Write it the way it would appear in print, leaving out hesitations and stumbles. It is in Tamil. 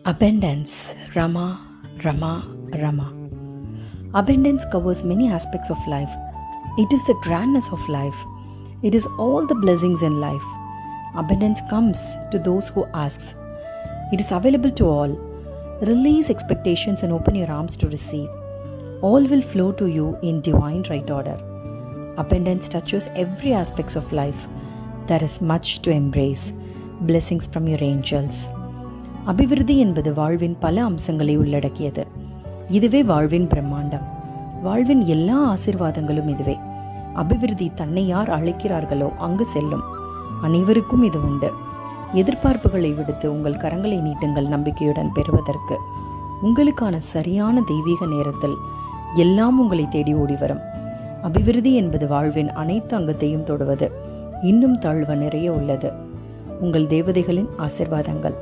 Abundance, Rama, Rama, Rama. Abundance covers many aspects of life. It is the grandness of life. It is all the blessings in life. Abundance comes to those who ask. It is available to all. Release expectations and open your arms to receive. All will flow to you in divine right order. Abundance touches every aspect of life. There is much to embrace. Blessings from your angels. அபிவிருத்தி என்பது வாழ்வின் பல அம்சங்களை உள்ளடக்கியது. இதுவே வாழ்வின் பிரம்மாண்டம். வாழ்வின் எல்லா ஆசீர்வாதங்களும் இதுவே. அபிவிருத்தி தன்னை யார் அழைக்கிறார்களோ அங்கு செல்லும். அனைவருக்கும் இது உண்டு. எதிர்பார்ப்புகளை விடுத்து உங்கள் கரங்களை நீட்டுங்கள் நம்பிக்கையுடன் பெறுவதற்கு. உங்களுக்கான சரியான தெய்வீக நேரத்தில் எல்லாம் உங்களை தேடி ஓடி வரும். அபிவிருத்தி என்பது வாழ்வின் அனைத்து அங்கத்தையும் தொடுவது. இன்னும் தாழ்வு நிறைய உள்ளது. உங்கள் தேவதைகளின் ஆசீர்வாதங்கள்.